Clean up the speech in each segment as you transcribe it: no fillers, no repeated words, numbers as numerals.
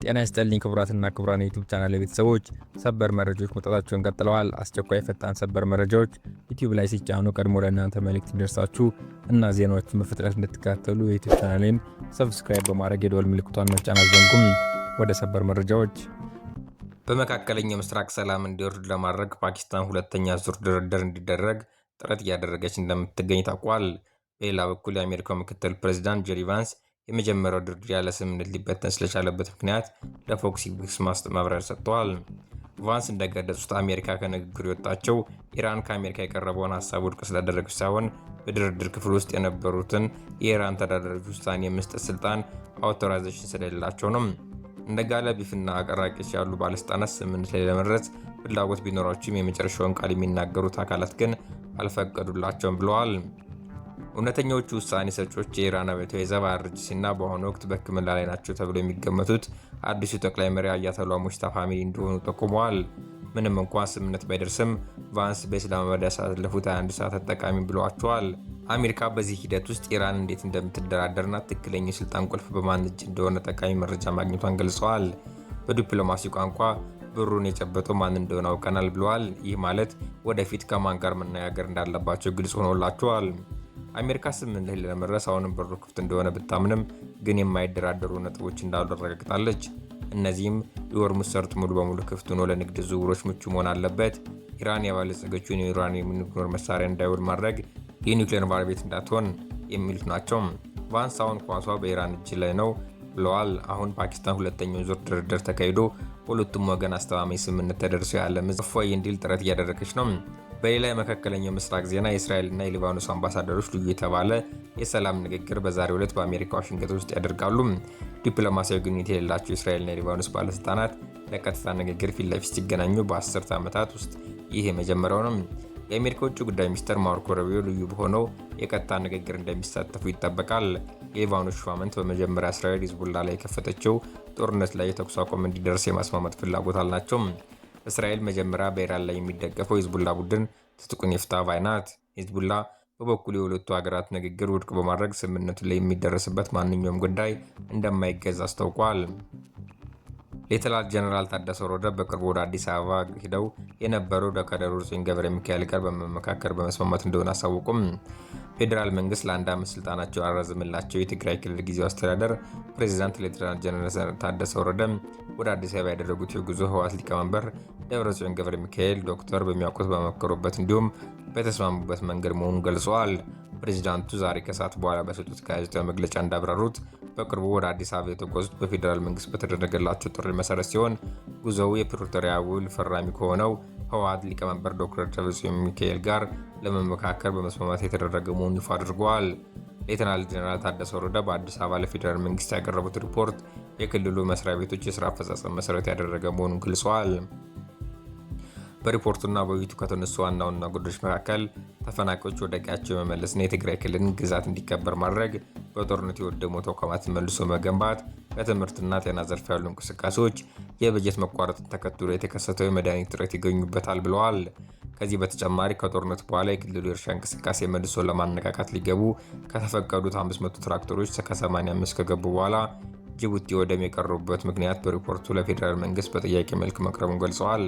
ጤና ይስጥልኝ ክቡራትና ክቡራን የዩቲዩብ ቻናል ቤተሰቦች፣ ሰበር መረጃዎች መውጣታቸውን ቀጥለዋል። አስቸኳይ ፈጣን ሰበር መረጃዎች ዩቲዩብ ላይ ሲጫኑ ቀድሞ ለእናንተ መልእክት እንዲደርሳችሁ እና ዜናዎችን በፍጥነት እንድትከታተሉ የዩቲዩብ ቻናሌን ሰብስክራይብ በማድረግ የደወል ምልክቷን መጫን አትዘንጉም። ወደ ሰበር መረጃዎች። በመካከለኛው ምስራቅ ሰላም እንዲወርድ ለማድረግ ፓኪስታን ሁለተኛ ዙር ድርድር እንዲደረግ ጥረት እያደረገች እንደምትገኝ ታውቋል። በሌላ በኩል የአሜሪካው ምክትል ፕሬዚዳንት ጄዲ ቫንስ የመጀመሪያው ድርድር ያለ ስምምነት ሊበተን ስለቻለበት ምክንያት ለፎክስ ኒውስ ማብራሪያ ሰጥተዋል። ቫንስ እንደገለጹት አሜሪካ ከንግግሩ የወጣቸው ኢራን ከአሜሪካ የቀረበውን ሀሳብ ውድቅ ስላደረገች ሳይሆን በድርድር ክፍል ውስጥ የነበሩትን የኢራን ተደራዳሪዎች ውሳኔ የመስጠት ስልጣን አውቶራይዜሽን ስለሌላቸው ነው። እንደ ጋለ ቢፍና አቀራቂስ ያሉ ባለስልጣናት ስምምነት ላይ ለመድረስ ፍላጎት ቢኖራቸውም የመጨረሻውን ቃል የሚናገሩት አካላት ግን አልፈቀዱላቸውም ብለዋል። እውነተኛዎቹ ውሳኔ ሰጪዎች የኢራን አብዮታዊ ዘብ አይአርጂሲና በአሁኑ ወቅት በሕክምና ላይ ናቸው ተብሎ የሚገመቱት አዲሱ ጠቅላይ መሪ አያቶላ ሙጅተባ ኻሜኒ እንደሆኑ ጠቁመዋል። ምንም እንኳን ስምምነት ባይደርስም ቫንስ በኢስላማባድ ያሳለፉት 21 ሰዓታት ጠቃሚ ብለዋቸዋል። አሜሪካ በዚህ ሂደት ውስጥ ኢራን እንዴት እንደምትደራደርና ትክክለኛ የስልጣን ቁልፍ በማን እጅ እንደሆነ ጠቃሚ መረጃ ማግኘቷን ገልጸዋል። በዲፕሎማሲ ቋንቋ ብሩን የጨበጠው ማን እንደሆነ አውቀናል ብለዋል። ይህ ማለት ወደፊት ከማን ጋር መነጋገር እንዳለባቸው ግልጽ ሆኖላቸዋል። አሜሪካ ስምምነት ላይ ለመድረስ አሁንም በሩ ክፍት እንደሆነ ብታምንም ግን የማይደራደሩ ነጥቦች እንዳሉ አረጋግጣለች። እነዚህም የሆርሙዝ ሰርጥ ሙሉ በሙሉ ክፍት ሆኖ ለንግድ ዝውውሮች ምቹ መሆን አለበት፣ ኢራን ያበለጸገችውን የዩራኒየም ኒውክሌር መሳሪያ እንዳይውል ማድረግ፣ የኒውክሌር ባለቤት እንዳትሆን የሚሉት ናቸው። ቫንስ አሁን ኳሷ በኢራን እጅ ላይ ነው ብለዋል። አሁን ፓኪስታን ሁለተኛውን ዙር ድርድር ተካሂዶ በሁለቱም ወገን አስተማማኝ ስምምነት ተደርሶ የዓለም ሕዝብ እፎይ እንዲል ጥረት እያደረገች ነው። በሌላ የመካከለኛው ምስራቅ ዜና የእስራኤልና የሊባኖስ አምባሳደሮች ልዩ የተባለ የሰላም ንግግር በዛሬው ዕለት በአሜሪካ ዋሽንግተን ውስጥ ያደርጋሉ። ዲፕሎማሲያዊ ግንኙነት የሌላቸው የእስራኤልና የሊባኖስ ባለስልጣናት ለቀጥታ ንግግር ፊት ለፊት ሲገናኙ በ10 ዓመታት ውስጥ ይህ የመጀመሪያው ነው። የአሜሪካ ውጭ ጉዳይ ሚኒስትር ማርኮ ሩቢዮ ልዩ በሆነው የቀጥታ ንግግር እንደሚሳተፉ ይጠበቃል። የሊባኖስ ሹማምንት በመጀመሪያ እስራኤል ሂዝቡላ ላይ የከፈተችው ጦርነት ላይ የተኩስ አቁም እንዲደርስ የማስማማት ፍላጎት አልናቸው። እስራኤል መጀመሪያ በኢራን ላይ የሚደገፈው ሂዝቡላ ቡድን ትጥቁን ይፍታ ባይ ናት። ሂዝቡላ በበኩሉ የሁለቱ ሀገራት ንግግር ውድቅ በማድረግ ስምምነቱ ላይ የሚደረስበት ማንኛውም ጉዳይ እንደማይገዛ አስታውቋል። ሌተናል ጀነራል ታደሰ ወረደ በቅርቡ ወደ አዲስ አበባ ሄደው የነበረው ዶክተር ገብረ ሚካኤል ጋር በመመካከር በመስማማት እንደሆነ አሳወቁም። ፌዴራል መንግስት ለአንድ ዓመት ስልጣናቸው ያራዘመላቸው የትግራይ ክልል ጊዜያዊ አስተዳደር ፕሬዚዳንት ሌተናል ጀነራል ታደሰ ወረደ ወደ አዲስ አበባ ያደረጉት የጉዞ ህወሓት ሊቀመንበር ደብረጽዮን ገብረ ሚካኤል ዶክተር በሚያውቁት በመከሩበት እንዲሁም በተስማሙበት መንገድ መሆኑን ገልጸዋል። ፕሬዚዳንቱ ዛሬ ከሰዓት በኋላ በሰጡት ጋዜጣዊ መግለጫ እንዳብራሩት በቅርቡ ወደ አዲስ አበባ የተጓዙት በፌዴራል መንግስት በተደረገላቸው ጥሪ መሰረት ሲሆን ጉዞው የፕሪቶሪያ ውል ፈራሚ ከሆነው ህወሓት ሊቀመንበር ዶክተር ደብረጽዮን ሚካኤል ጋር ለመመካከር በመስማማት የተደረገ መሆኑን ይፋ አድርገዋል። ሌተናል ጀነራል ታደሰ ወረደ በአዲስ አበባ ለፌዴራል መንግስት ያቀረቡት ሪፖርት የክልሉ መስሪያ ቤቶች የስራ አፈጻጸም መሰረት ያደረገ መሆኑን ገልጸዋል። በሪፖርቱና በውይይቱ ከተነሱ ዋና ዋና ጉዳዮች መካከል ተፈናቃዮች ወደ ቀያቸው የመመለስና የትግራይ ክልልን ግዛት እንዲከበር ማድረግ፣ በጦርነት የወደሙ ተቋማትን መልሶ መገንባት፣ በትምህርትና ጤና ዘርፍ ያሉ እንቅስቃሴዎች፣ የበጀት መቋረጥን ተከትሎ የተከሰተው የመድኃኒት እጥረት ይገኙበታል ብለዋል። ከዚህ በተጨማሪ ከጦርነት በኋላ የክልሉ የእርሻ እንቅስቃሴ መልሶ ለማነቃቃት ሊገቡ ከተፈቀዱት 500 ትራክተሮች ከ85 ከገቡ በኋላ ጅቡቲ ወደም የቀሩበት ምክንያት በሪፖርቱ ለፌዴራል መንግስት በጥያቄ መልክ መቅረቡን ገልጸዋል።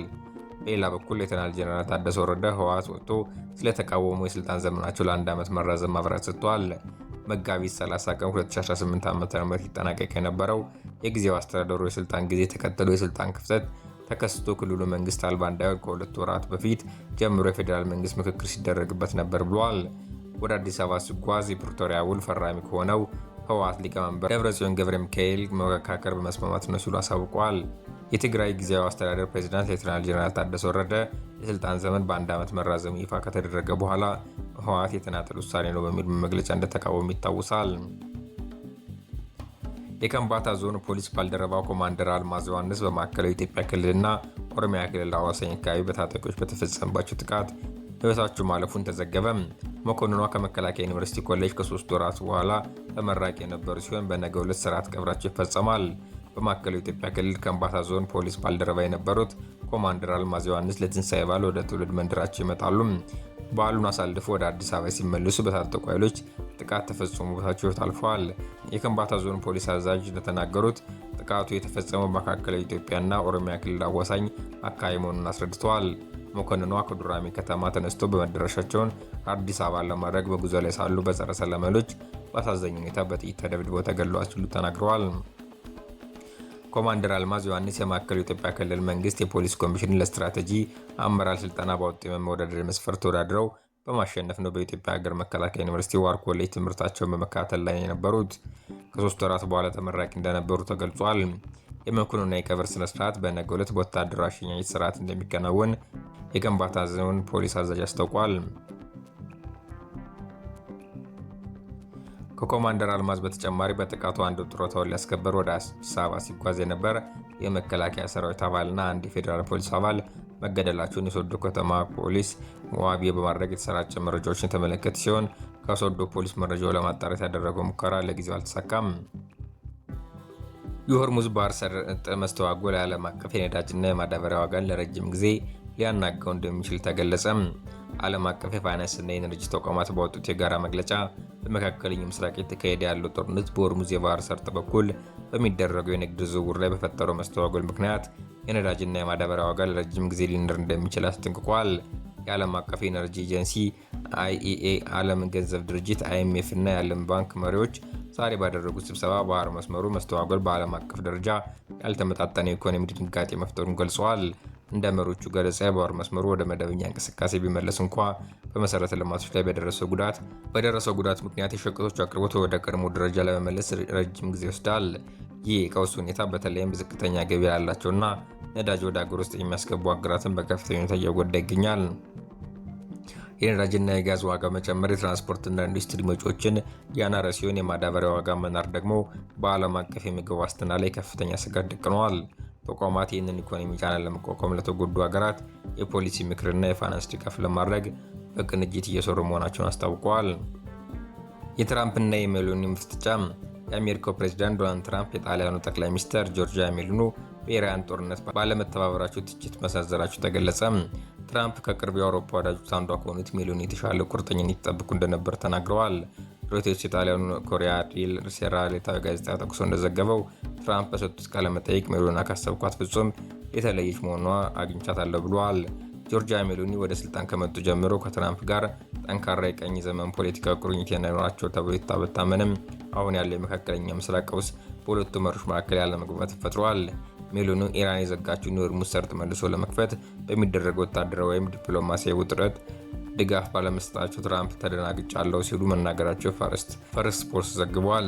በሌላ በኩል ሌተናል ጀነራል ታደሰ ወረደ ህወሓት ወጥቶ ስለተቃወሙ የስልጣን ዘመናቸው ለአንድ ዓመት መራዘም ማብራሪያ ሰጥተዋል። መጋቢት 30 ቀን 2018 ዓ.ም ይጠናቀቅ የነበረው የጊዜው አስተዳደሩ የስልጣን ጊዜ ተከትሎ የስልጣን ክፍተት ተከስቶ ክልሉ መንግስት አልባ እንዳይሆን ከሁለት ወራት በፊት ጀምሮ የፌዴራል መንግስት ምክክር ሲደረግበት ነበር ብሏል። ወደ አዲስ አበባ ሲጓዝ የፕሪቶሪያ ውል ፈራሚ ከሆነው ህወሓት ሊቀመንበር ደብረጽዮን ገብረ ሚካኤል መመካከር በመስማማት ነው ሲሉ አሳውቀዋል። የትግራይ ጊዜያዊ አስተዳደር ፕሬዚዳንት ሌተናል ጀነራል ታደሰ ወረደ የስልጣን ዘመን በአንድ ዓመት መራዘሙ ይፋ ከተደረገ በኋላ ህወሓት የተናጠል ውሳኔ ነው በሚል መግለጫ እንደተቃወሙ ይታወሳል። የከምባታ ዞን ፖሊስ ባልደረባ ኮማንደር አልማዝ ዮሐንስ በማዕከላዊ ኢትዮጵያ ክልልና ኦሮሚያ ክልል አዋሳኝ አካባቢ በታጣቂዎች በተፈጸመባቸው ጥቃት ህይወታቸው ማለፉን ተዘገበ። መኮንኗ ከመከላከያ ዩኒቨርሲቲ ኮሌጅ ከ3 ወራት በኋላ ተመራቂ የነበሩ ሲሆን በነገው ዕለት ስርዓት ቀብራቸው ይፈጸማል። በማዕከላዊ ኢትዮጵያ ክልል ከምባታ ዞን ፖሊስ ባልደረባ የነበሩት ኮማንደር አልማዝ ዮሐንስ ለትንሳኤ በዓል ወደ ትውልድ መንደራቸው ይመጣሉ። በዓሉን አሳልፎ ወደ አዲስ አበባ ሲመለሱ በታጠቁ ኃይሎች ጥቃት ተፈጽሞባቸው ታልፈዋል። የከምባታ ዞን ፖሊስ አዛዥ እንደተናገሩት ጥቃቱ የተፈጸመው በመካከለኛው ኢትዮጵያና ኦሮሚያ ክልል አዋሳኝ አካባቢ መሆኑን አስረድተዋል። መኮንኗ ከዱራሜ ከተማ ተነስቶ በመድረሻቸውን አዲስ አበባ ለማድረግ በጉዞ ላይ ሳሉ በጸረ ሰላም ኃይሎች በአሳዛኝ ሁኔታ በጥይት ተደብድበው ተገድለዋል ሲሉ ተናግረዋል። ኮማንደር አልማዝ ዮሐንስ የማዕከላዊ ኢትዮጵያ ክልል መንግስት የፖሊስ ኮሚሽን ለስትራቴጂ አመራር ስልጠና ባወጣው የመወዳደሪያ መስፈርት ተወዳድረው በማሸነፍ ነው በኢትዮጵያ ሀገር መከላከያ ዩኒቨርሲቲ ዋር ኮሌጅ ትምህርታቸውን በመከታተል ላይ የነበሩት። ከ3 ወራት በኋላ ተመራቂ እንደነበሩ ተገልጿል። የመኮንኑና የቀብር ስነ ስርዓት በነገው ዕለት በወታደራዊ አሸኛኘት ስርዓት እንደሚከናወን የከምባታ ዞን ፖሊስ አዛዥ አስታውቋል። ከኮማንደር አልማዝ በተጨማሪ በጥቃቱ አንድ ጡረታውን ሊያስከበር ወደ አዲስ አበባ ሲጓዝ የነበረ የመከላከያ ሰራዊት አባልና አንድ የፌዴራል ፖሊስ አባል መገደላቸውን የሶዶ ከተማ ፖሊስ ዋቢ በማድረግ የተሰራጨ መረጃዎችን የተመለከተ ሲሆን ከሶዶ ፖሊስ መረጃው ለማጣራት ያደረገው ሙከራ ለጊዜው አልተሳካም። የሆርሙዝ ባህር ሰርጥ መስተዋጎል የዓለም አቀፍ የነዳጅና የማዳበሪያ ዋጋን ለረጅም ጊዜ ሊያናጋው እንደሚችል ተገለጸ። ዓለም አቀፍ የፋይናንስና የኤነርጂ ተቋማት ባወጡት የጋራ መግለጫ በመካከለኛው ምስራቅ የተካሄደ ያለው ጦርነት በሆርሙዝ የባህር ሰርጥ በኩል በሚደረገው የንግድ ዝውውር ላይ በፈጠረው መስተዋጎል ምክንያት የነዳጅና የማዳበሪያ ዋጋ ለረጅም ጊዜ ሊንር እንደሚችል አስጠንቅቋል። የዓለም አቀፍ የኤነርጂ ኤጀንሲ IEA፣ ዓለም ገንዘብ ድርጅት IMF እና የዓለም ባንክ መሪዎች ዛሬ ባደረጉት ስብሰባ ባህር መስመሩ መስተዋጎል በዓለም አቀፍ ደረጃ ያልተመጣጠነ የኢኮኖሚ ድንጋጤ መፍጠሩን ገልጸዋል። እንደ መሪዎቹ ገለጻ የባህር መስመሩ ወደ መደበኛ እንቅስቃሴ ቢመለስ እንኳ በመሰረተ ልማቶች ላይ በደረሰው ጉዳት ምክንያት የሸቀጦች አቅርቦት ወደ ቀድሞ ደረጃ ለመመለስ ረጅም ጊዜ ይወስዳል። ይህ የቀውስ ሁኔታ በተለይም ዝቅተኛ ገቢ ያላቸውና ነዳጅ ወደ አገር ውስጥ የሚያስገቡ ሀገራትን በከፍተኛ ሁኔታ እየጎዳ ይገኛል። የነዳጅና የጋዝ ዋጋ መጨመር የትራንስፖርትና ኢንዱስትሪ ወጪዎችን ያናረ ሲሆን የማዳበሪያ ዋጋ መናር ደግሞ በዓለም አቀፍ የምግብ ዋስትና ላይ ከፍተኛ ስጋት ደቅነዋል። ተቋማት ይህንን ኢኮኖሚ ጫና ለመቋቋም ለተጎዱ ሀገራት የፖሊሲ ምክርና የፋይናንስ ድጋፍ ለማድረግ በቅንጅት እየሰሩ መሆናቸውን አስታውቀዋል። የትራምፕና የሜሎኒ ፍጥጫ። የአሜሪካው ፕሬዝዳንት ዶናልድ ትራምፕ የጣሊያኑ ጠቅላይ ሚኒስትር ጆርጂያ ሜሎኒ በኢራን ጦርነት ባለመተባበራቸው ትችት መሰንዘራቸው ተገለጸ። ትራምፕ ከቅርብ የአውሮፓ ወዳጆች አንዷ ከሆኑት ሜሎኒ የተሻለ ቁርጠኝነት ይጠብቁ እንደነበር ተናግረዋል። ሮይተርስ የጣሊያኑ ኮሪያ ዴል ሴራ ዕለታዊ ጋዜጣ ጠቅሶ እንደዘገበው ትራምፕ በሰጡት ቃለ መጠይቅ ሜሎኒ ካሰብኳት ፍጹም የተለየች መሆኗ አግኝቻታለሁ ብለዋል። ጆርጂያ ሜሎኒ ወደ ስልጣን ከመጡ ጀምሮ ከትራምፕ ጋር ጠንካራ የቀኝ ዘመን ፖለቲካዊ ቁርኝት የኖራቸው ተብሎ ይታበታመንም አሁን ያለው የመካከለኛ ምስራቅ ቀውስ በሁለቱ መሪዎች መካከል ያለመግባባት ፈጥሯል። ሜሎኒ ኢራን የዘጋችውን የሆርሙዝ ሰርጥ መልሶ ለመክፈት በሚደረገው ወታደራዊ ወይም ዲፕሎማሲያዊ ውጥረት ድጋፍ ባለመስጠታቸው ትራምፕ ተደናግጫለሁ ሲሉ መናገራቸው ፈርስት ፖስት ዘግቧል።